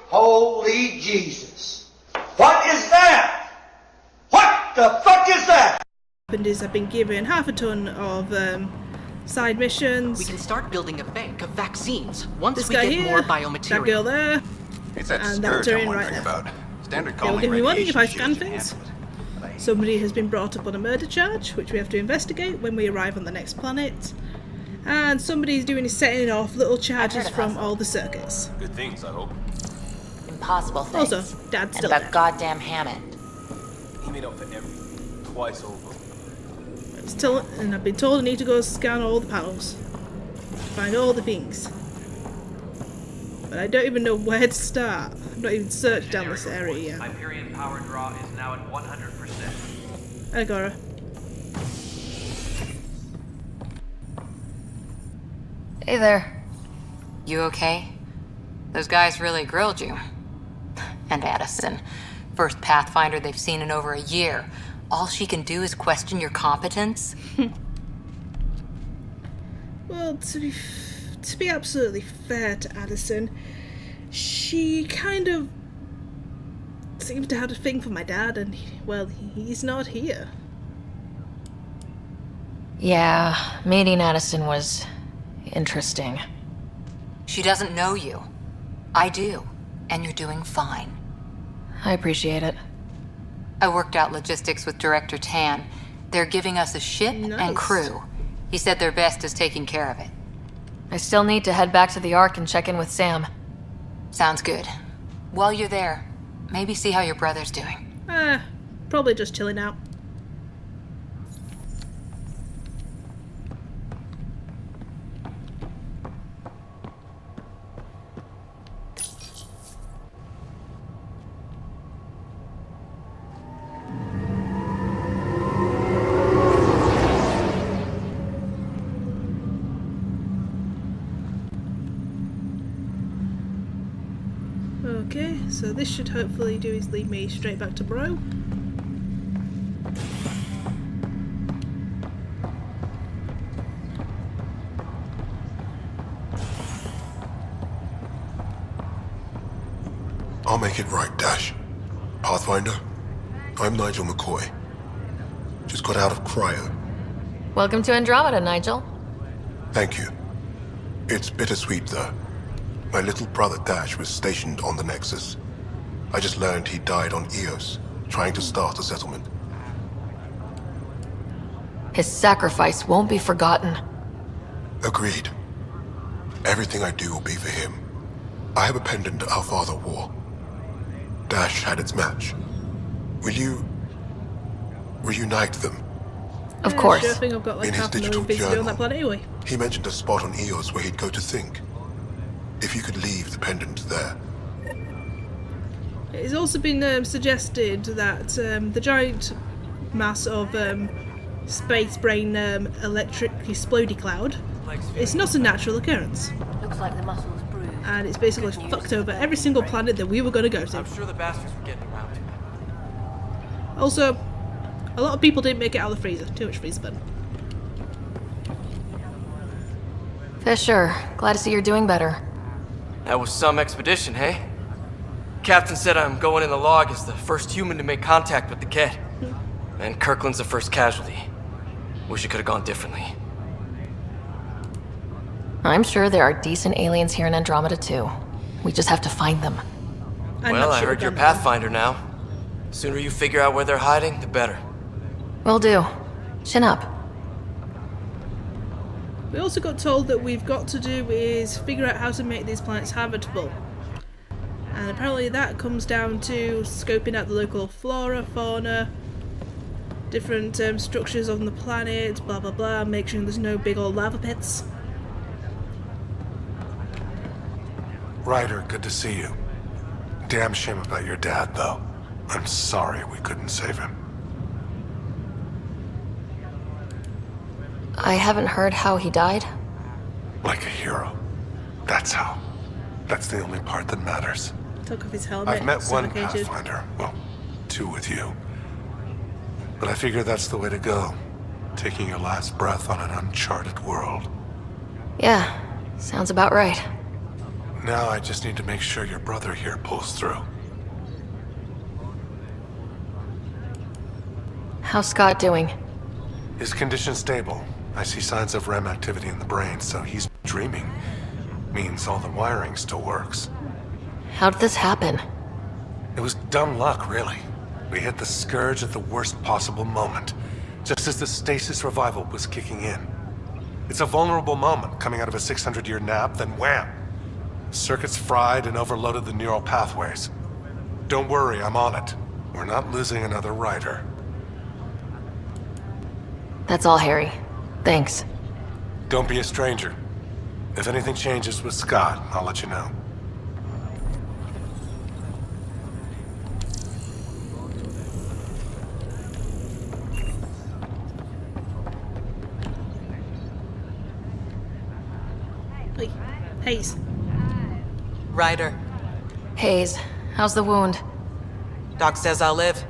Holy Jesus. What is that? What the fuck is that? Is I've been given half a ton of side missions. We can start building a bank of vaccines once This we guy get here, more biomaterial. that girl there, It's that and that scourge I'm turn wondering right there. about. Standard They'll calling give me money if I radiation scan shields things. enhance it. But I- Somebody has been brought up on a murder charge, which we have to investigate when we arrive on the next planet. And somebody's doing is setting off little charges from all the circuits. Good things, I hope. Impossible things. Also, Dad's and still about there. goddamn Hammond. He made up for everything. Twice over. And I've been told I need to go scan all the panels. Find all the things. But I don't even know where to start. I've not even searched down this area yet. Hyperion power draw is now at 100%. Agora. Hey there. You okay? Those guys really grilled you. And Addison. First Pathfinder they've seen in over a year. All she can do is question your competence? Well, to be absolutely fair to Addison, she kind of seems to have a thing for my dad, and well, he's not here. Yeah, meeting Addison was interesting. She doesn't know you. I do. And you're doing fine. I appreciate it. I worked out logistics with Director Tan. They're giving us a ship Nice. and crew. He said their best is taking care of it. I still need to head back to the Ark and check in with Sam. Sounds good. While you're there, maybe see how your brother's doing. Probably just chilling out. Okay, so this should hopefully do is lead me straight back to Bro. I'll make it right, Dash. Pathfinder, I'm Nigel McCoy. Just got out of cryo. Welcome to Andromeda, Nigel. Thank you. It's bittersweet, though. My little brother Dash was stationed on the Nexus. I just learned he died on Eos, trying to start a settlement. His sacrifice won't be forgotten. Agreed. Everything I do will be for him. I have a pendant our father wore. Dash had its match. Will you reunite them? Of course. Sure thing, I've got like In his half a digital million things to do on that journal, planet anyway. he mentioned a spot on Eos where he'd go to think. If you could leave the pendant there. It's also been suggested that the giant mass of space brain electric explodey cloud is not a natural occurrence. Looks like the muscle's bruised. And it's basically fucked over every single planet that we were going to go to. I'm sure the bastards were getting around to it. Also, a lot of people didn't make it out of the freezer. Too much freezer burn. Fisher, glad to see you're doing better. That was some expedition, hey? Captain said I'm going in the log as the first human to make contact with the kid. And Kirkland's the first casualty. Wish it could have gone differently. I'm sure there are decent aliens here in Andromeda too. We just have to find them. I'm Well, not I sure heard you're about that. Pathfinder now. Sooner you figure out where they're hiding, the better. Will do. Chin up. We also got told that we've got to do is figure out how to make these planets habitable. And apparently that comes down to scoping out the local flora, fauna, different structures on the planet, blah blah blah, make sure there's no big old lava pits. Ryder, good to see you. Damn shame about your dad, though. I'm sorry we couldn't save him. I haven't heard how he died. Like a hero. That's how. That's the only part that matters. Took off his helmet. I've met one suffocated. Pathfinder. Well, two with you. But I figure that's the way to go. Taking your last breath on an uncharted world. Yeah, sounds about right. Now I just need to make sure your brother here pulls through. How's Scott doing? His condition's stable. I see signs of REM activity in the brain, so he's dreaming. Means all the wiring still works. How did this happen? It was dumb luck, really. We hit the Scourge at the worst possible moment, just as the stasis revival was kicking in. It's a vulnerable moment coming out of a 600-year nap, then wham! Circuits fried and overloaded the neural pathways. Don't worry, I'm on it. We're not losing another rider. That's all, Harry. Thanks. Don't be a stranger. If anything changes with Scott, I'll let you know. Hey, Hayes. Ryder. Hayes, how's the wound? Doc says I'll live.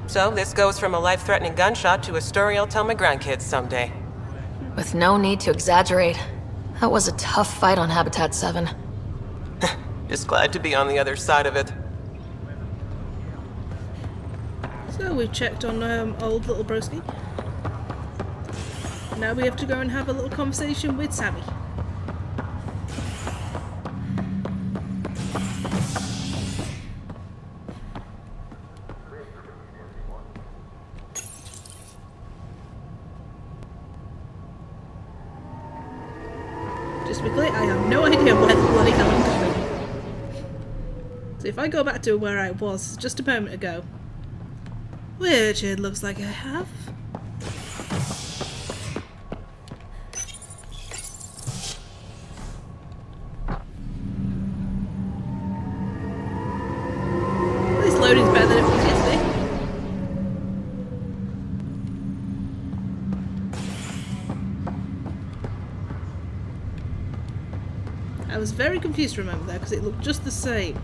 So this goes from a life-threatening gunshot to a story I'll tell my grandkids someday. With no need to exaggerate. That was a tough fight on Habitat 7. Just glad to be on the other side of it. So we've checked on old little broski. Now we have to go and have a little conversation with Sammy. Just to be clear, I have no idea where the bloody hell I'm going. So if I go back to where I was just a moment ago, which it looks like I have. This loading's better than it was yesterday. I was very confused, remember, there, because it looked just the same.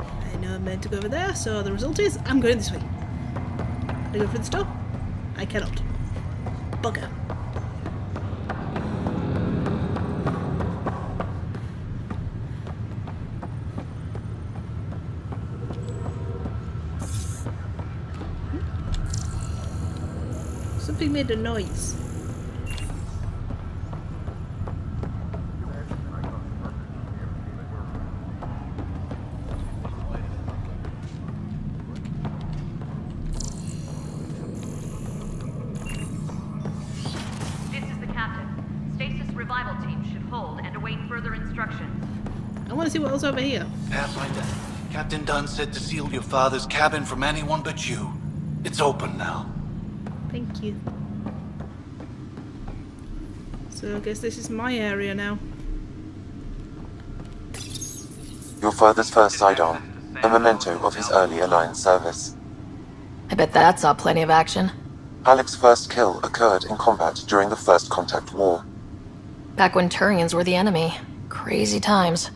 I know I'm meant to go over there, so the result is I'm going this way. Can I go for the store? I cannot. Bugger. Something made a noise. I want to see what else over here. Pathfinder, Captain Dunn said to seal your father's cabin from anyone but you. It's open now. Thank you. So I guess this is my area now. Your father's first sidearm, a memento of his early Alliance service. I bet that saw plenty of action. Alec's first kill occurred in combat during the First Contact War. Back when Turians were the enemy. Crazy times.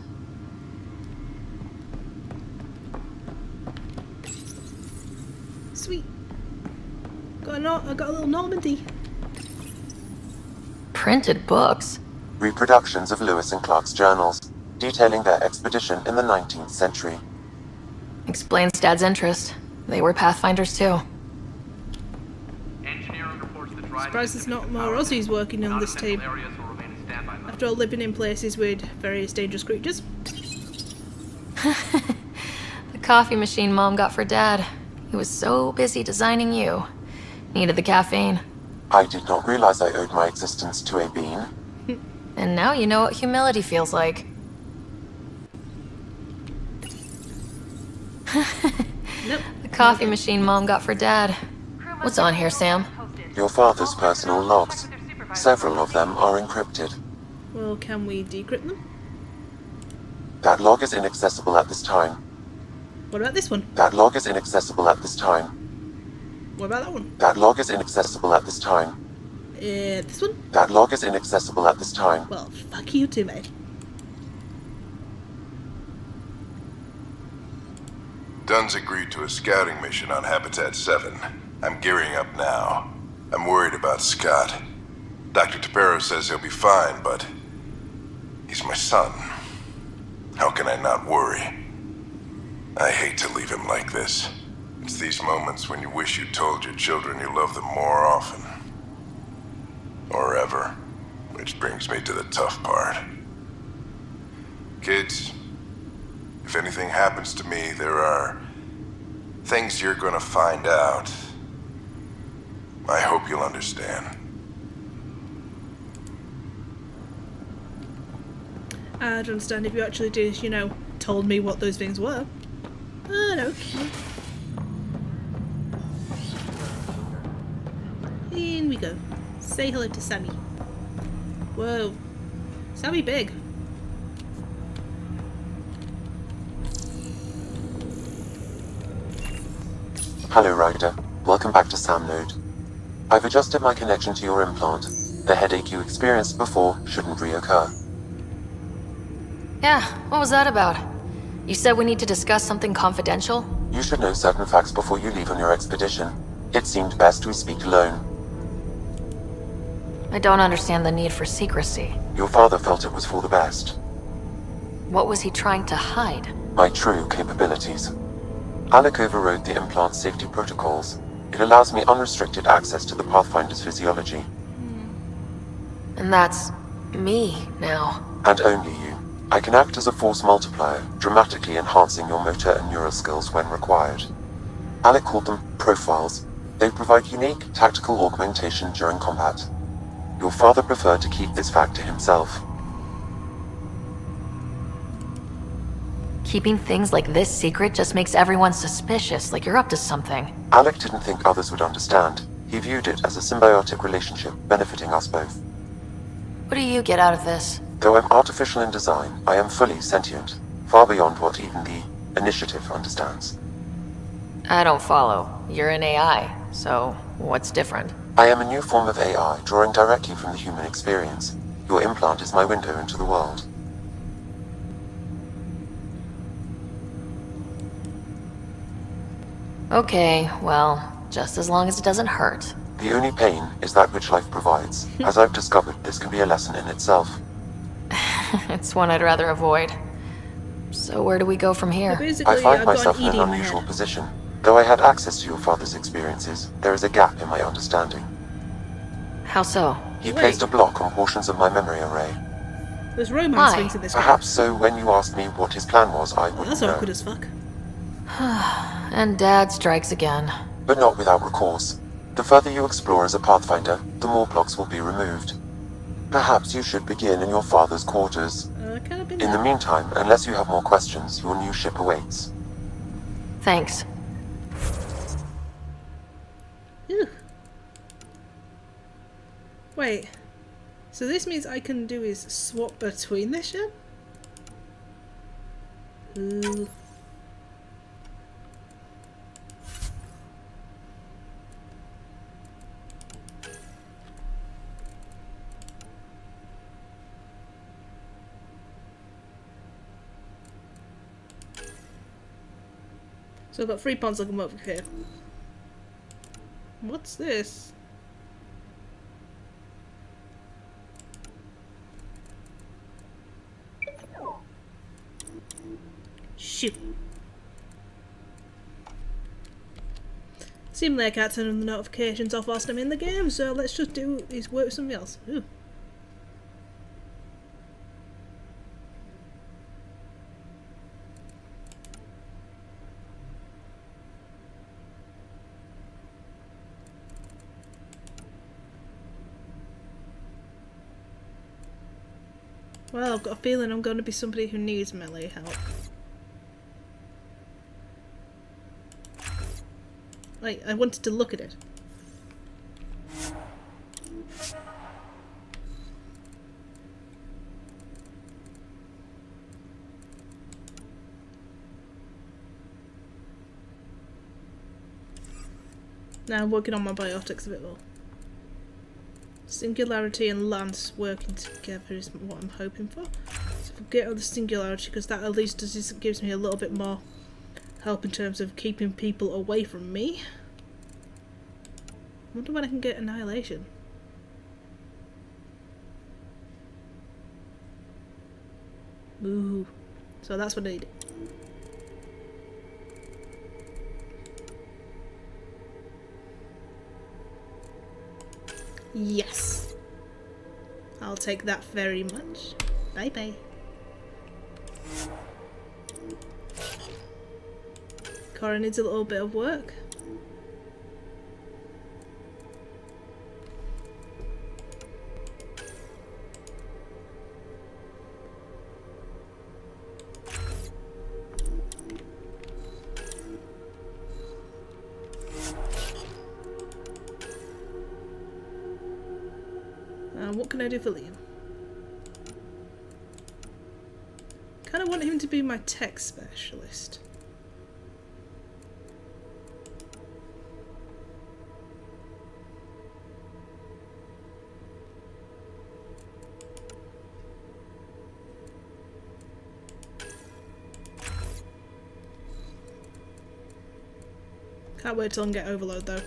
Sweet. I got a little Normandy. Printed books. Reproductions of Lewis and Clark's journals, detailing their expedition in the 19th century. Explains Dad's interest. They were Pathfinders too. Surprised there's not more Aussies working on this team. After all, living in places with various dangerous creatures. The coffee machine Mom got for Dad. He was so busy designing you. Needed the caffeine. I did not realize I owed my existence to a bean. And now you know what humility feels like. Nope. The coffee machine Mom got for Dad. What's on here, Sam? Your father's personal logs. Several of them are encrypted. Well, can we decrypt them? That log is inaccessible at this time. What about this one? That log is inaccessible at this time. What about that one? That log is inaccessible at this time. This one? That log is inaccessible at this time. Well, fuck you too, mate. Dunn's agreed to a scouting mission on Habitat 7. I'm gearing up now. I'm worried about Scott. Dr. Tapero says he'll be fine, but He's my son. How can I not worry? I hate to leave him like this. It's these moments when you wish you told your children you love them more often. Or ever. Which brings me to the tough part. Kids, if anything happens to me, there are things you're gonna find out. I hope you'll understand. I'd understand if you actually did, you know, told me what those things were. But okay. In we go. Say hello to Sammy. Whoa. Sammy big. Hello, Ryder. Welcome back to Sam Node. I've adjusted my connection to your implant. The headache you experienced before shouldn't reoccur. Yeah, what was that about? You said we need to discuss something confidential? You should know certain facts before you leave on your expedition. It seemed best we speak alone. I don't understand the need for secrecy. Your father felt it was for the best. What was he trying to hide? My true capabilities. Alec overrode the implant's safety protocols. It allows me unrestricted access to the Pathfinder's physiology. And that's me now. And only you. I can act as a force multiplier, dramatically enhancing your motor and neural skills when required. Alec called them profiles. They provide unique tactical augmentation during combat. Your father preferred to keep this fact to himself. Keeping things like this secret just makes everyone suspicious, like you're up to something. Alec didn't think others would understand. He viewed it as a symbiotic relationship, benefiting us both. What do you get out of this? Though I'm artificial in design, I am fully sentient, far beyond what even the Initiative understands. I don't follow. You're an AI, so what's different? I am a new form of AI, drawing directly from the human experience. Your implant is my window into the world. Okay, well, just as long as it doesn't hurt. The only pain is that which life provides. As I've discovered, this can be a lesson in itself. It's one I'd rather avoid. So where do we go from here? I find myself in an unusual position. Though I had access to your father's experiences, there is a gap in my understanding. How so? He placed a block on portions of my memory array. There's romance things in this game. Perhaps so when you asked me what his plan was, I wouldn't That's know. awkward as fuck. And Dad strikes again. But not without recourse. The further you explore as a Pathfinder, the more blocks will be removed. Perhaps you should begin in your father's quarters. In the meantime, unless you have more questions, your new ship awaits. Thanks. Ew. Wait. So this means I can do is swap between this ship? Ooh. So I've got 3 points I can move here. What's this? Shoot. Seemingly I can't turn the notifications off whilst I'm in the game, so let's just do is work with something else. Ooh. Well, I've got a feeling I'm going to be somebody who needs melee help. Like, I wanted to look at it. Now I'm working on my biotics a bit more. Singularity and Lance working together is what I'm hoping for. So forget all the singularity, because that at least gives me a little bit more help in terms of keeping people away from me. I wonder when I can get annihilation. Ooh. So that's what I need. Yes. I'll take that very much. Bye bye. Cora needs a little bit of work. What can I do for Liam? Kind of want him to be my tech specialist. Can't wait till I get Overload though,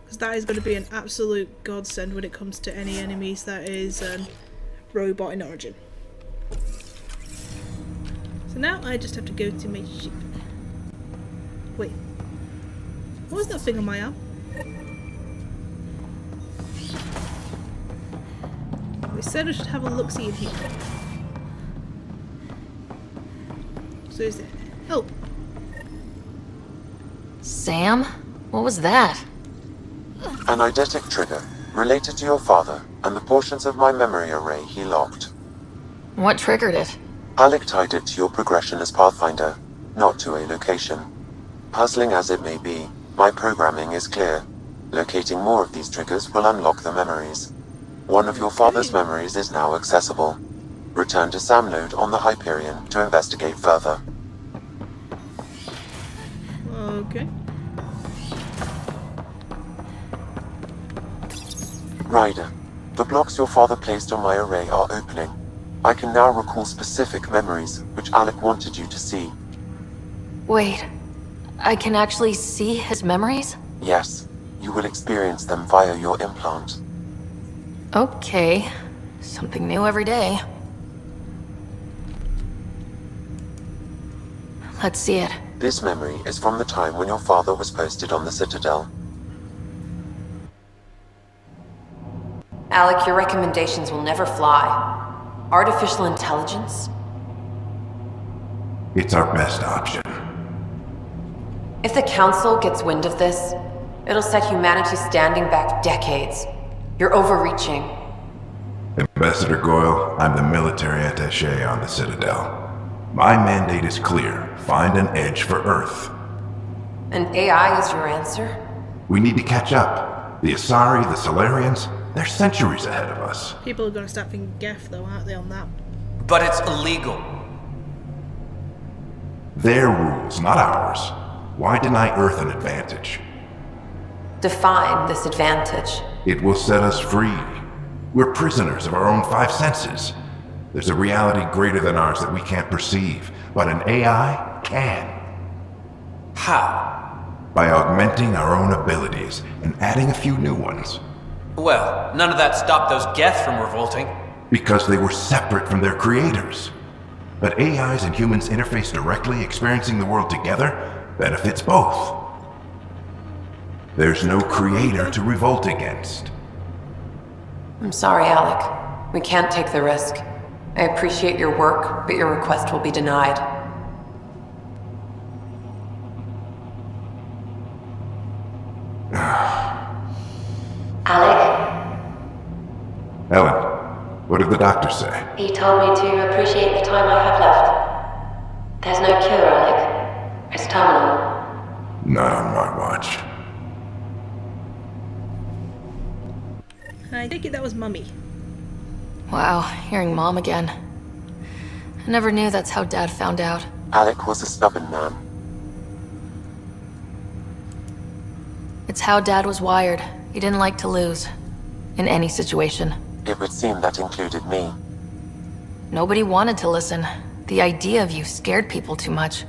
because that is going to be an absolute godsend when it comes to any enemies that is robot in origin. So now I just have to go to my ship. Wait, what was that thing on my arm? We said I should have a look-see in here. So is it? Oh. Sam? What was that? An eidetic trigger related to your father and the portions of my memory array he locked. What triggered it? Alec tied it to your progression as Pathfinder, not to a location. Puzzling as it may be, my programming is clear. Locating more of these triggers will unlock the memories. One of your father's memories is now accessible. Return to Sam Node on the Hyperion to investigate further. Okay. Ryder, the blocks your father placed on my array are opening. I can now recall specific memories, which Alec wanted you to see. Wait, I can actually see his memories? Yes, you will experience them via your implant. Okay, something new every day. Let's see it. This memory is from the time when your father was posted on the Citadel. Alec, your recommendations will never fly. Artificial intelligence? It's our best option. If the Council gets wind of this, it'll set humanity standing back decades. You're overreaching. Ambassador Goyle, I'm the military attaché on the Citadel. My mandate is clear. Find an edge for Earth. And AI is your answer? We need to catch up. The Asari, the Solarians, they're centuries ahead of us. People are going to start thinking Geth though, aren't they, on that? But it's illegal. Their rules, not ours. Why deny Earth an advantage? Define this advantage. It will set us free. We're prisoners of our own five senses. There's a reality greater than ours that we can't perceive, but an AI can. How? By augmenting our own abilities and adding a few new ones. Well, none of that stopped those Geth from revolting. Because they were separate from their creators. But AIs and humans interface directly, experiencing the world together, benefits both. There's no creator to revolt against. I'm sorry, Alec. We can't take the risk. I appreciate your work, but your request will be denied. Alec? Ellen, what did the doctor say? He told me to appreciate the time I have left. There's no cure, Alec. It's terminal. Not on my watch. I take it that was Mummy. Wow, hearing Mom again. I never knew that's how Dad found out. Alec was a stubborn man. It's how Dad was wired. He didn't like to lose. In any situation. It would seem that included me. Nobody wanted to listen. The idea of you scared people too much.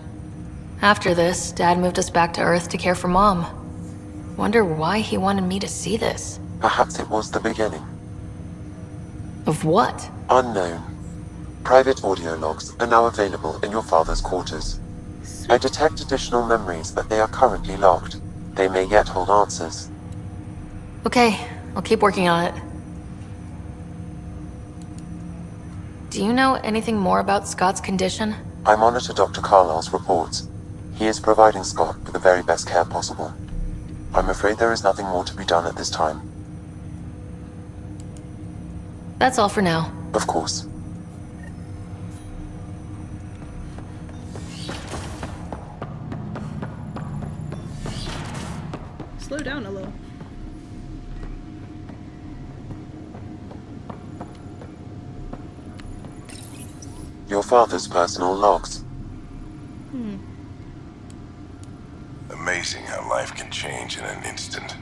After this, Dad moved us back to Earth to care for Mom. Wonder why he wanted me to see this. Perhaps it was the beginning. Of what? Unknown. Private audio logs are now available in your father's quarters. I detect additional memories, but they are currently locked. They may yet hold answers. Okay, I'll keep working on it. Do you know anything more about Scott's condition? I monitor Dr. Carlisle's reports. He is providing Scott with the very best care possible. I'm afraid there is nothing more to be done at this time. That's all for now. Of course. Slow down a little. Your father's personal logs. Amazing how life can change in an instant.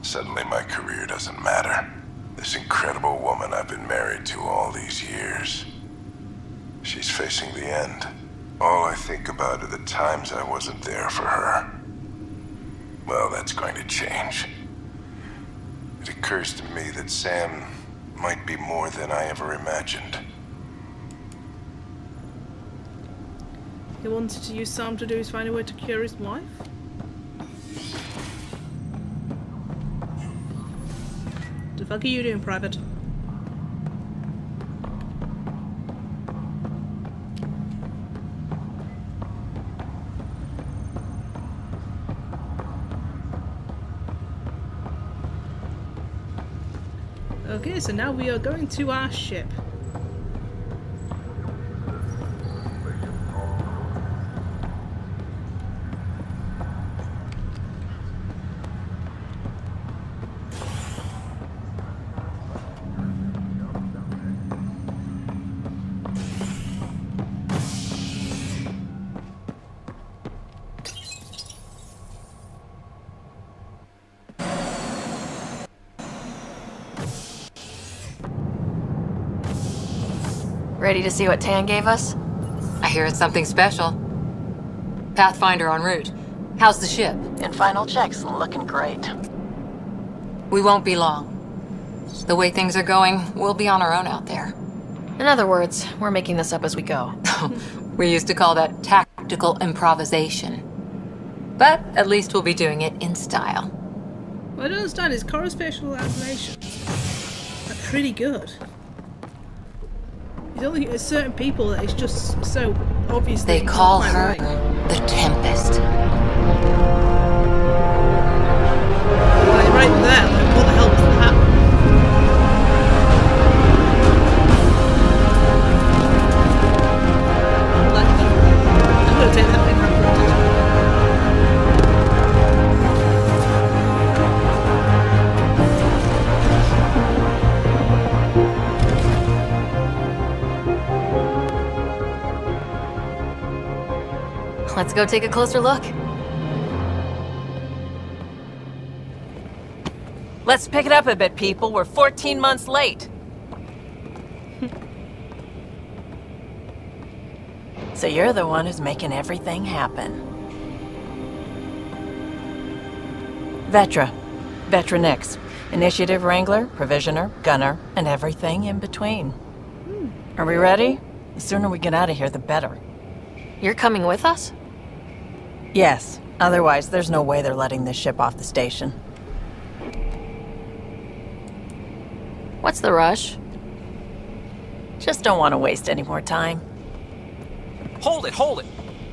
Suddenly my career doesn't matter. This incredible woman I've been married to all these years. She's facing the end. All I think about are the times I wasn't there for her. Well, that's going to change. It occurs to me that Sam might be more than I ever imagined. He wanted to use Sam to do is find a way to cure his wife? The fuck are you doing, Private? Okay, so now we are going to our ship. Ready to see what Tan gave us? I hear it's something special. Pathfinder en route. How's the ship? In final checks, looking great. We won't be long. The way things are going, we'll be on our own out there. In other words, we're making this up as we go. We used to call that tactical improvisation. But at least we'll be doing it in style. What I don't understand is Cora's facial animations are pretty good. He's only at certain people that it's just so obviously. They call not her right. the Tempest. Like right there, like what the hell was that? Like, I'm gonna take that thing out. Let's go take a closer look. Let's pick it up a bit, people. We're 14 months late. So you're the one who's making everything happen. Vetra. Vetra Nix. Initiative Wrangler, Provisioner, Gunner, and everything in between. Are we ready? The sooner we get out of here, the better. You're coming with us? Yes. Otherwise, there's no way they're letting this ship off the station. What's the rush? Just don't want to waste any more time. Hold it, hold it!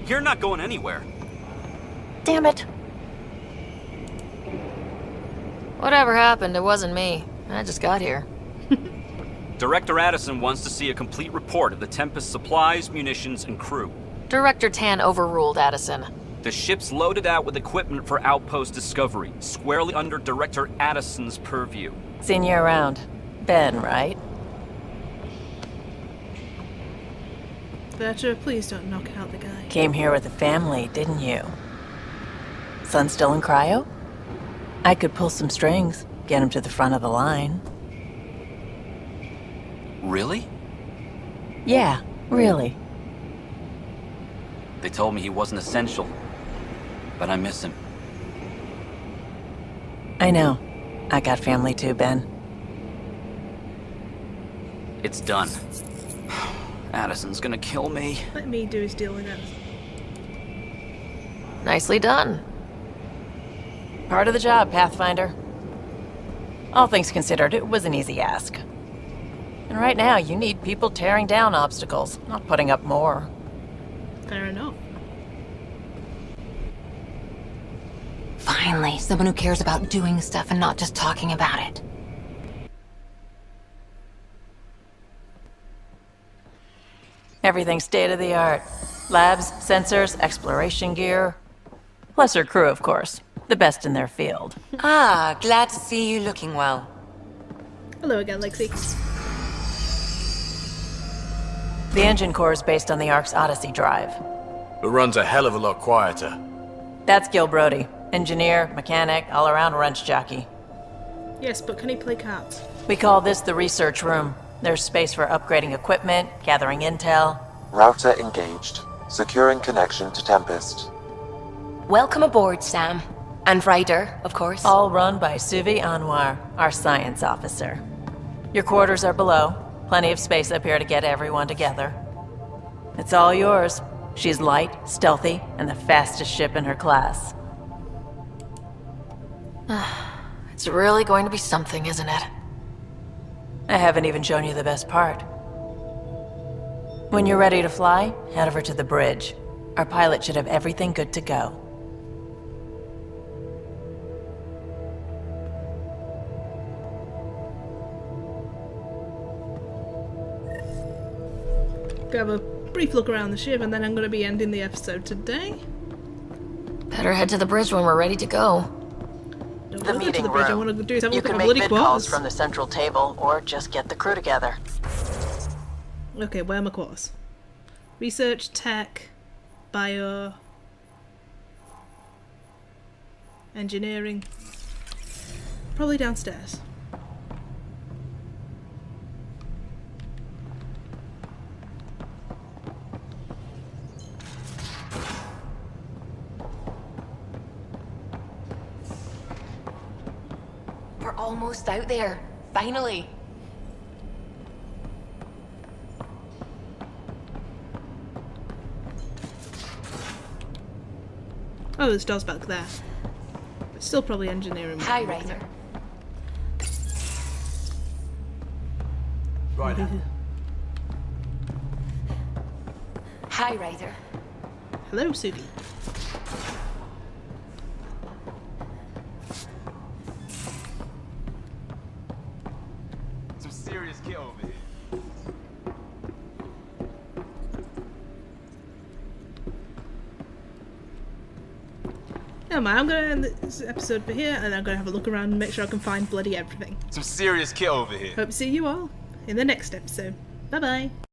You're not going anywhere. Damn it. Whatever happened, it wasn't me. I just got here. Director Addison wants to see a complete report of the Tempest's supplies, munitions, and crew. Director Tan overruled Addison. The ship's loaded out with equipment for outpost discovery, squarely under Director Addison's purview. Seen you around. Ben, right? Berta, please don't knock out the guy. Came here with a family, didn't you? Son still in cryo? I could pull some strings, get him to the front of the line. Really? Yeah, really. They told me he wasn't essential, but I miss him. I know. I got family too, Ben. It's done. Addison's gonna kill me. Let me do his deal with it. Nicely done. Part of the job, Pathfinder. All things considered, it was an easy ask. And right now, you need people tearing down obstacles, not putting up more. Fair enough. Finally, someone who cares about doing stuff and not just talking about it. Everything's state-of-the-art. Labs, sensors, exploration gear. Plus her crew, of course. The best in their field. Ah, glad to see you looking well. Hello again, Lexi. The engine core is based on the Ark's Odyssey drive. It runs a hell of a lot quieter. That's Gil Brody. Engineer, mechanic, all-around wrench jockey. Yes, but can he play cards? We call this the research room. There's space for upgrading equipment, gathering intel. Router engaged. Securing connection to Tempest. Welcome aboard, Sam. And Ryder, of course. All run by Suvi Anwar, our science officer. Your quarters are below. Plenty of space up here to get everyone together. It's all yours. She's light, stealthy, and the fastest ship in her class. It's really going to be something, isn't it? I haven't even shown you the best part. When you're ready to fly, head over to the bridge. Our pilot should have everything good to go. Have a brief look around the ship, and then I'm going to be ending the episode today. Better head to the bridge when we're ready to go. Don't The go to meeting the bridge. I room. want to do is have a You look at can my make bloody vid calls quarters. from the central table, or just get the crew together. Okay, where are my quarters? Research, tech, bio, engineering. Probably downstairs. We're almost out there. Finally. Oh, there's doors back there. But still probably engineering. Hi, Ryder. Ryder. Hi, Ryder. Hello, Sugi. Some serious kit over here. Never mind, I'm going to end this episode for here, and I'm going to have a look around and make sure I can find bloody everything. Some serious kit over here. Hope to see you all in the next episode. Bye-bye.